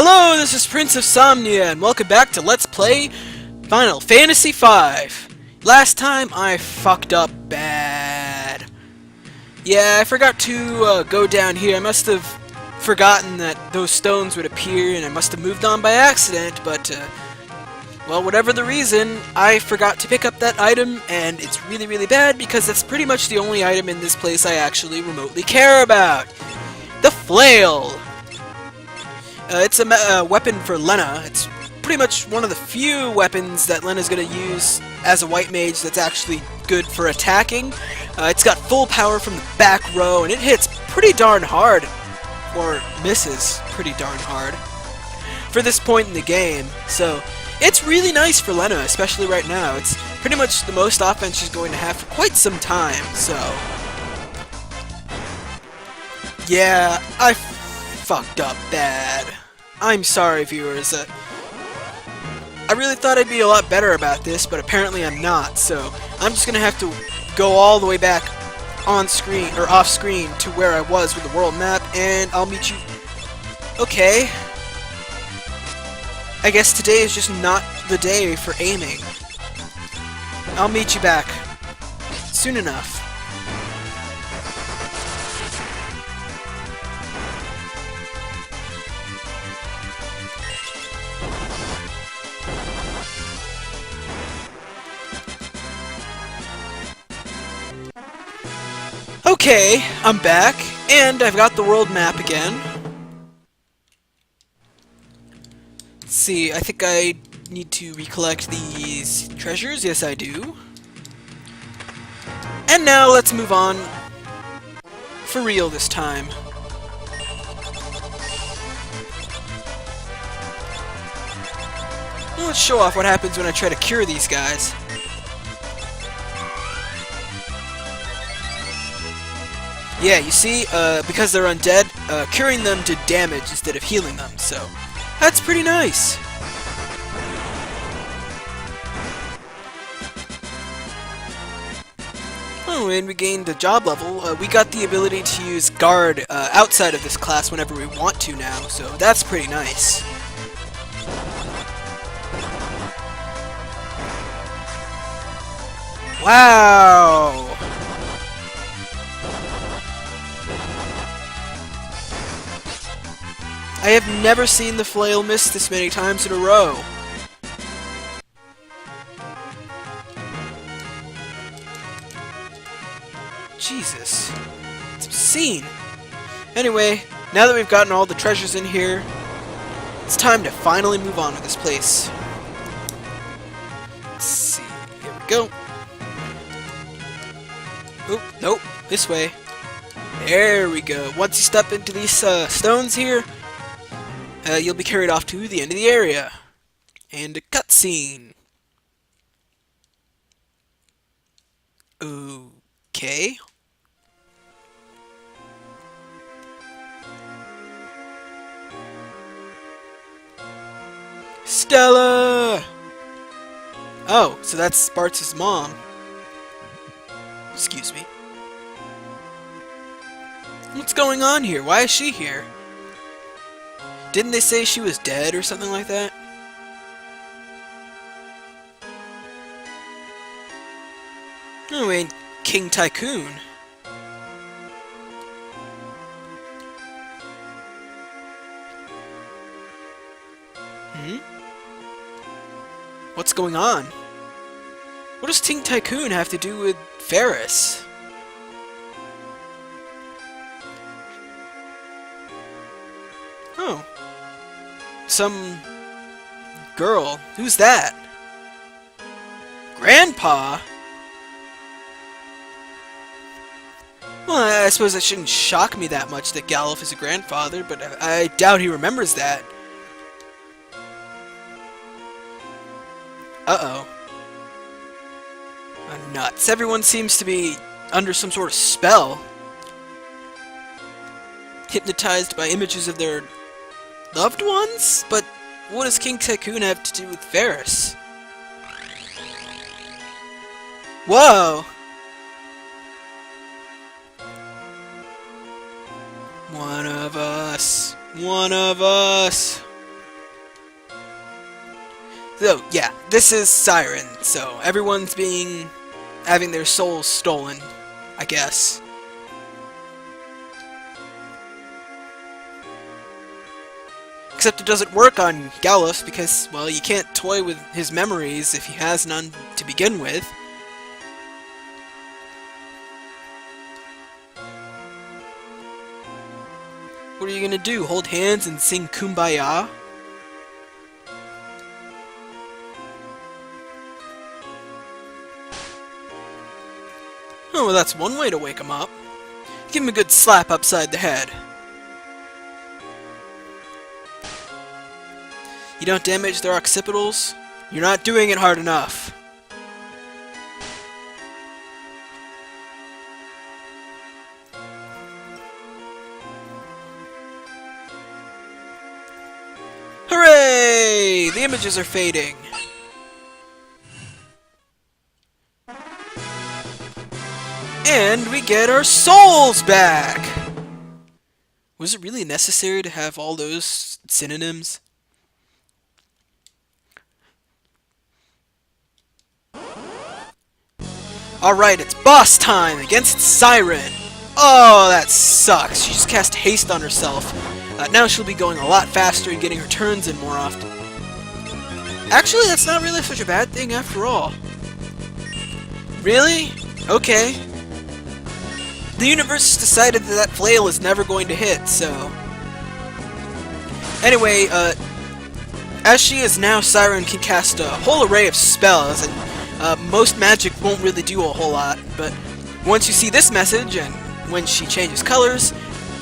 Hello, this is Prince of Somnia, and welcome back to Let's Play Final Fantasy V. Last time I fucked up bad. Yeah, I forgot to go down here. I must have forgotten that those stones would appear, and I must have moved on by accident, but, well, whatever the reason, I forgot to pick up that item, and it's really, really bad because that's pretty much the only item in this place I actually remotely care about. The Flail! It's a weapon for Lenna. It's pretty much one of the few weapons that Lenna's going to use as a white mage that's actually good for attacking. It's got full power from the back row, and it hits pretty darn hard. Or misses pretty darn hard. For this point in the game. So, it's really nice for Lenna, especially right now. It's pretty much the most offense she's going to have for quite some time, so... yeah, I fucked up bad. I'm sorry, viewers. I really thought I'd be a lot better about this, but apparently I'm not, so I'm just gonna have to go all the way back on screen, or off screen, to where I was with the world map, and I'll meet you... okay. I guess today is just not the day for aiming. I'll meet you back soon enough. Okay, I'm back, and I've got the world map again. Let's see, I think I need to recollect these treasures. Yes, I do. And now let's move on. For real this time. Well, let's show off what happens when I try to cure these guys. Yeah, you see, because they're undead, curing them did damage instead of healing them, so that's pretty nice. Oh, and we gained a job level. We got the ability to use guard outside of this class whenever we want to now, so that's pretty nice. Wow! I have never seen the Flail miss this many times in a row. Jesus. It's obscene. Anyway, now that we've gotten all the treasures in here, it's time to finally move on to this place. Let's see. Here we go. Oh, nope. This way. There we go. Once you step into these stones here, you'll be carried off to the end of the area. And a cutscene. Okay. Stella! Oh, so that's Bartz's mom. Excuse me. What's going on here? Why is she here? Didn't they say she was dead or something like that? Oh, and King Tycoon. What's going on? What does King Tycoon have to do with Faris? Oh. Some girl. Who's that? Grandpa? Well, I suppose it shouldn't shock me that much that Galuf is a grandfather, but I doubt he remembers that. Uh-oh. Nuts. Everyone seems to be under some sort of spell. Hypnotized by images of their loved ones? But what does King Tycoon have to do with Faris? Whoa! One of us. One of us. So, yeah, this is Siren, so everyone's having their souls stolen, I guess. Except it doesn't work on Galuf because, well, you can't toy with his memories if he has none to begin with. What are you gonna do? Hold hands and sing Kumbaya? Oh, well, that's one way to wake him up. Give him a good slap upside the head. You don't damage their occipitals? You're not doing it hard enough. Hooray! The images are fading. And we get our souls back! Was it really necessary to have all those synonyms? Alright, it's boss time against Siren! Oh, that sucks. She just cast haste on herself. Now she'll be going a lot faster and getting her turns in more often. Actually, that's not really such a bad thing after all. Really? Okay. The universe decided that Flail is never going to hit, so... Anyway, as she is now, Siren can cast a whole array of spells, and most magic won't really do a whole lot, but once you see this message, and when she changes colors,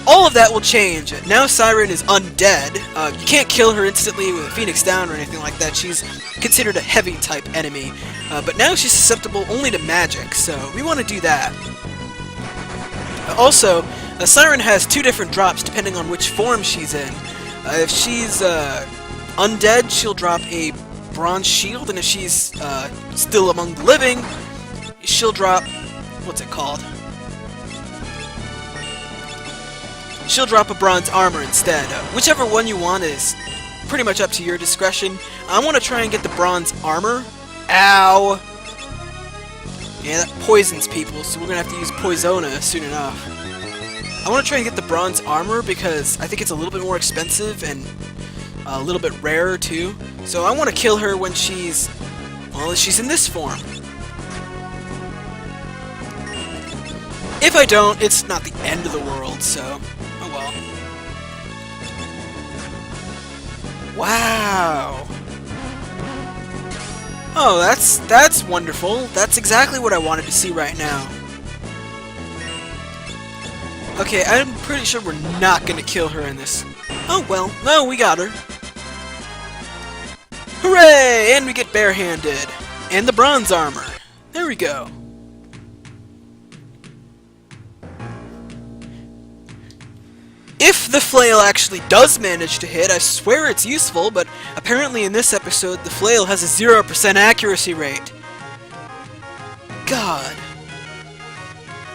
all of that will change. Now Siren is undead. You can't kill her instantly with a Phoenix Down or anything like that. She's considered a heavy type enemy, but now she's susceptible only to magic, so we want to do that. Also, Siren has two different drops depending on which form she's in. If she's undead, she'll drop a bronze shield, and if she's still among the living, she'll drop... what's it called? She'll drop a bronze armor instead. Whichever one you want is pretty much up to your discretion. I want to try and get the bronze armor. Ow! Yeah, that poisons people, so we're going to have to use Poisona soon enough. I want to try and get the bronze armor because I think it's a little bit more expensive and a little bit rarer too. So I want to kill her when she's... well, she's in this form. If I don't, it's not the end of the world, so... oh well. Wow! Oh, that's wonderful. That's exactly what I wanted to see right now. Okay, I'm pretty sure we're not gonna kill her in this. Oh well, no, we got her. Hooray! And we get Barehanded. And the bronze armor. There we go. If the Flail actually does manage to hit, I swear it's useful, but apparently in this episode the Flail has a 0% accuracy rate. God.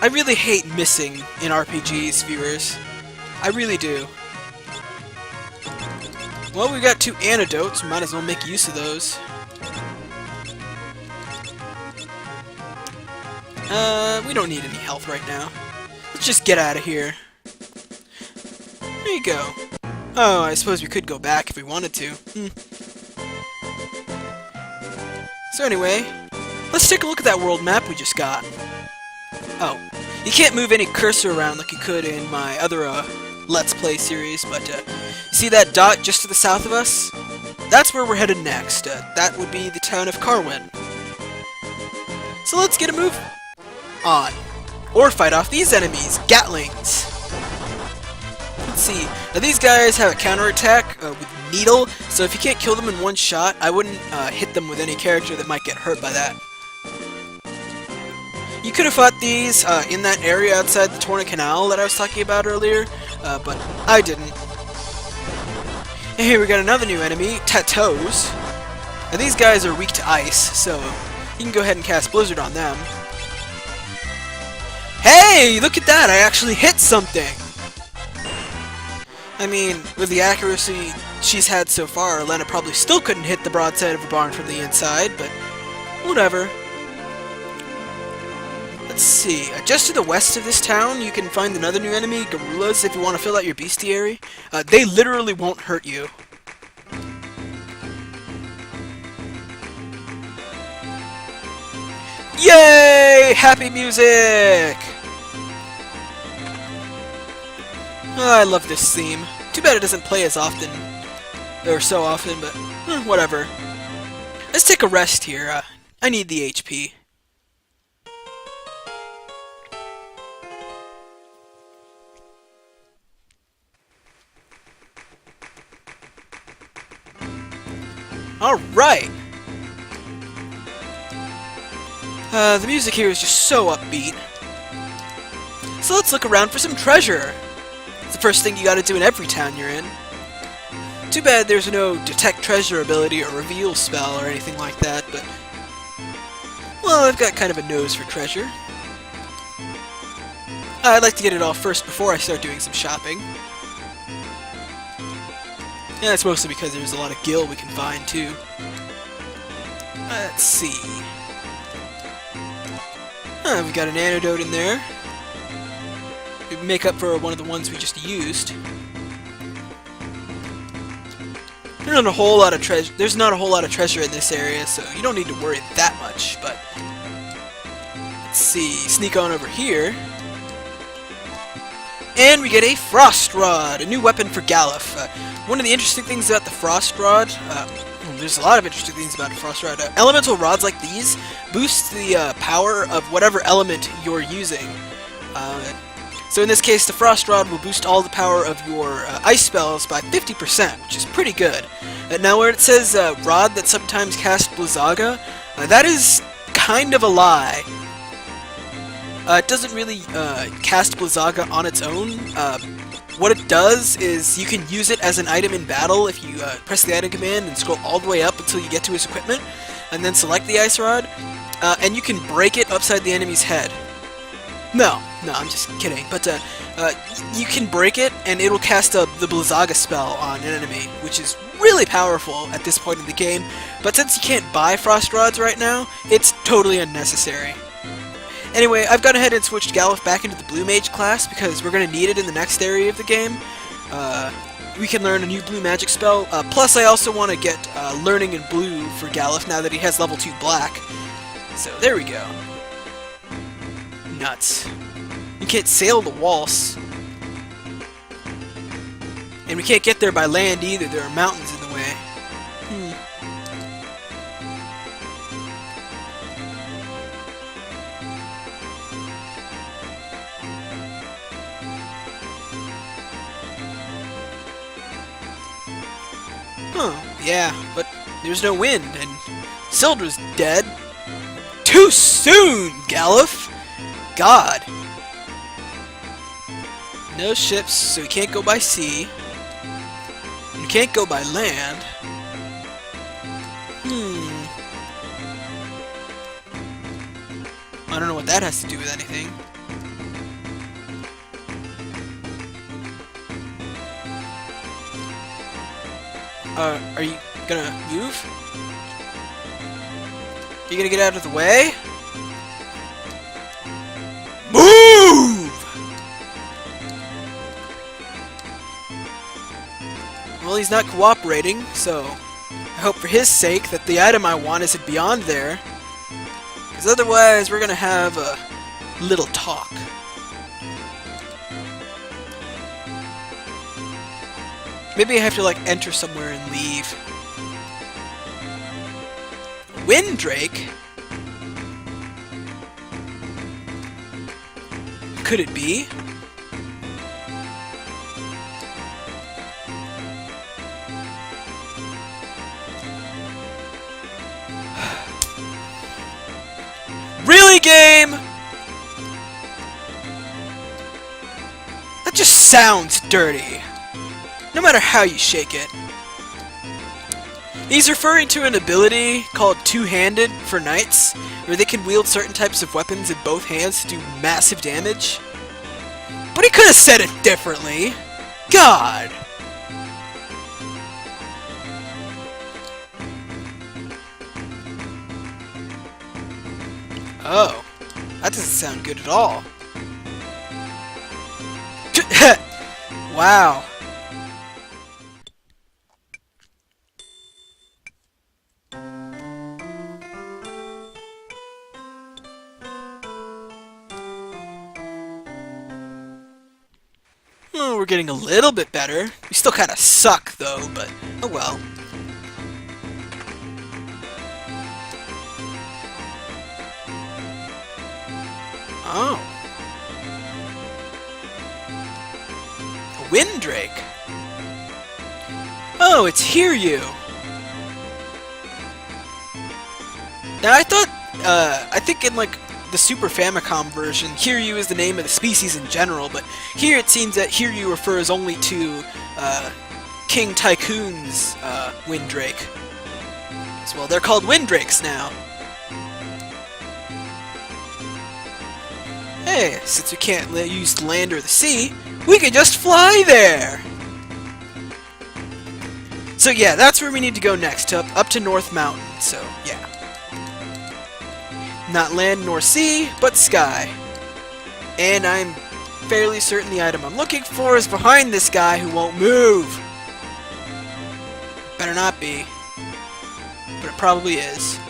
I really hate missing in RPGs, viewers. I really do. Well, we've got two antidotes, we might as well make use of those. We don't need any health right now. Let's just get out of here. There you go. Oh, I suppose we could go back if we wanted to. So anyway, let's take a look at that world map we just got. Oh, you can't move any cursor around like you could in my other Let's Play series, but see that dot just to the south of us? That's where we're headed next. That would be the town of Carwin. So let's get a move on. Or fight off these enemies, Gatlings. Let's see. Now these guys have a counterattack with Needle, so if you can't kill them in one shot, I wouldn't hit them with any character that might get hurt by that. You could have fought these in that area outside the Torna Canal that I was talking about earlier, but I didn't. And here we got another new enemy, Tattoos. Now these guys are weak to ice, so you can go ahead and cast Blizzard on them. Hey, look at that! I actually hit something! I mean, with the accuracy she's had so far, Lenna probably still couldn't hit the broadside of a barn from the inside, but whatever. Let's see, just to the west of this town, you can find another new enemy, gorillas, if you want to fill out your bestiary. They literally won't hurt you. Yay! Happy music! Oh, I love this theme. Too bad it doesn't play as often, or so often, but whatever. Let's take a rest here. I need the HP. Alright! The music here is just so upbeat. So let's look around for some treasure! It's the first thing you gotta do in every town you're in. Too bad there's no detect treasure ability or reveal spell or anything like that, but... well, I've got kind of a nose for treasure. I'd like to get it all first before I start doing some shopping. Yeah, that's mostly because there's a lot of gil we can find, too. Let's see... we've got an antidote in there. We make up for one of the ones we just used. There's not a whole lot of treasure in this area, so you don't need to worry that much, but... let's see, sneak on over here. And we get a Frost Rod, a new weapon for Galuf. One of the interesting things about the Frost Rod, there's a lot of interesting things about a Frost Rod. Elemental rods like these boost the power of whatever element you're using. So in this case, the Frost Rod will boost all the power of your ice spells by 50%, which is pretty good. Now where it says Rod that sometimes cast Blizzaga, that is kind of a lie. It doesn't really cast Blizzaga on its own. What it does is you can use it as an item in battle if you press the item command and scroll all the way up until you get to his equipment, and then select the Ice Rod, and you can break it upside the enemy's head. No, I'm just kidding, but you can break it and it'll cast the Blizzaga spell on an enemy, which is really powerful at this point in the game, but since you can't buy Frost Rods right now, it's totally unnecessary. Anyway, I've gone ahead and switched Galuf back into the Blue Mage class because we're going to need it in the next area of the game. We can learn a new blue magic spell, plus I also want to get Learning in Blue for Galuf now that he has level 2 Black. So there we go. Nuts. You can't sail the Walse. And we can't get there by land either, there are mountains in the way. Yeah, but there's no wind, and Sildra's dead. Too soon, Galuf! God. No ships, so we can't go by sea. We can't go by land. I don't know what that has to do with anything. Are you gonna move? You gonna get out of the way? Move! Well, he's not cooperating, so I hope for his sake that the item I want isn't beyond there. Because otherwise, we're gonna have a little talk. Maybe I have to, like, enter somewhere and leave. Windrake? Could it be? Really, game? That just sounds dirty. No matter how you shake it. He's referring to an ability called Two-Handed for knights, where they can wield certain types of weapons in both hands to do massive damage. But he could have said it differently. God! Oh, that doesn't sound good at all. Wow. Oh, we're getting a little bit better. We still kind of suck, though, but oh well. Oh. A Windrake. Oh, it's Hiryu. Now, I think in, like, the Super Famicom version, Hiryu is the name of the species in general, but here it seems that Hiryu refers only to King Tycoon's Windrake. So, well, they're called Windrakes now. Hey, since we can't use the land or the sea, we can just fly there! So yeah, that's where we need to go next, up to North Mountain, so yeah. Not land nor sea, but sky. And I'm fairly certain the item I'm looking for is behind this guy who won't move. Better not be. But it probably is.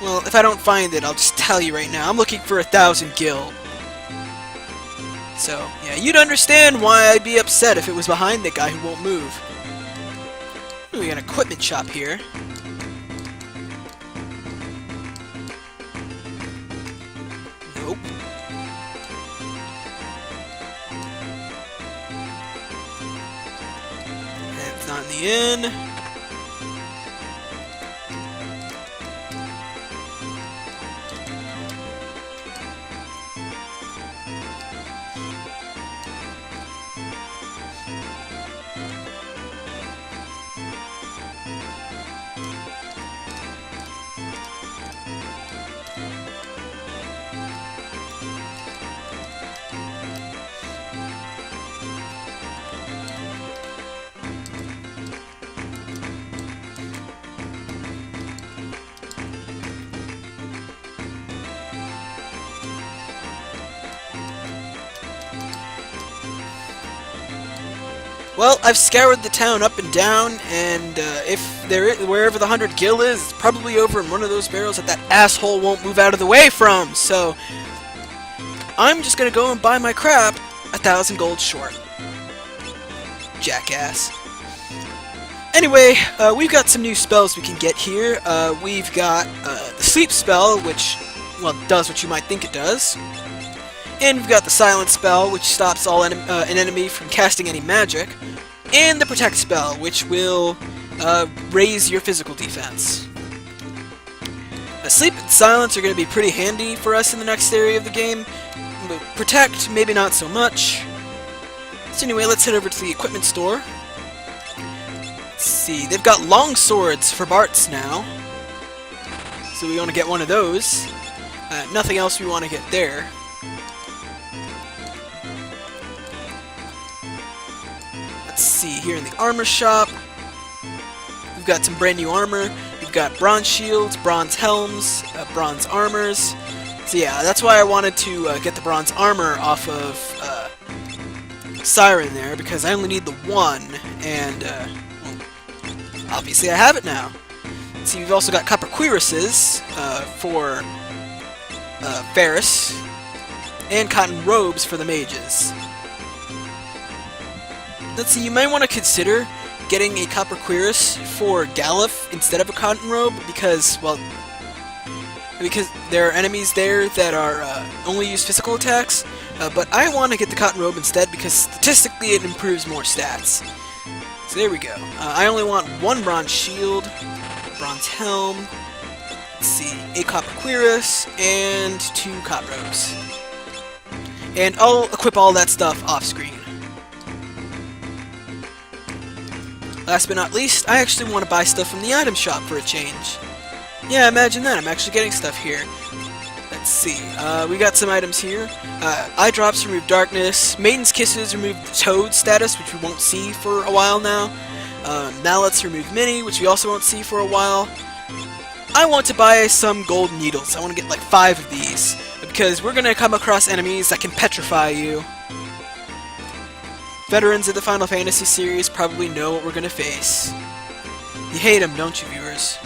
Well, if I don't find it, I'll just tell you right now. I'm looking for 1,000 gil. So, yeah, you'd understand why I'd be upset if it was behind the guy who won't move. Ooh, we got an equipment shop here. Nope. And it's not in the inn. Well, I've scoured the town up and down, and wherever the 100 gil is, it's probably over in one of those barrels that asshole won't move out of the way from, so I'm just gonna go and buy my crap 1,000 gold short. Jackass. Anyway, we've got some new spells we can get here. We've got the sleep spell, which, well, does what you might think it does. And we've got the silence spell, which stops an enemy from casting any magic. And the protect spell, which will raise your physical defense. Sleep and silence are going to be pretty handy for us in the next area of the game. But protect, maybe not so much. So anyway, let's head over to the equipment store. Let's see, they've got long swords for Bartz now. So we want to get one of those. Nothing else we want to get there. Let's see, here in the armor shop, we've got some brand new armor. We've got bronze shields, bronze helms, bronze armors. So yeah, that's why I wanted to get the bronze armor off of Siren there, because I only need the one, and well, obviously I have it now. See, we've also got copper cuirasses for Faris, and cotton robes for the mages. Let's see, you might want to consider getting a copper cuirass for Galuf instead of a cotton robe, because, well, because there are enemies there that are only use physical attacks, but I want to get the cotton robe instead because statistically it improves more stats. So there we go. I only want one bronze shield, a bronze helm, let's see, a copper cuirass, and 2 cot robes. And I'll equip all that stuff off screen. Last but not least, I actually want to buy stuff from the item shop for a change. Yeah, imagine that, I'm actually getting stuff here. Let's see, we got some items here. Eye drops remove darkness, Maiden's Kisses remove the Toad status, which we won't see for a while now. Mallets remove mini, which we also won't see for a while. I want to buy some gold needles. I want to get like 5 of these, because we're going to come across enemies that can petrify you. Veterans of the Final Fantasy series probably know what we're going to face. You hate them, don't you, viewers?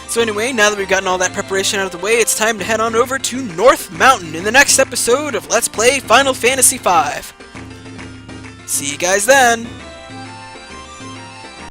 So anyway, now that we've gotten all that preparation out of the way, it's time to head on over to North Mountain in the next episode of Let's Play Final Fantasy V. See you guys then!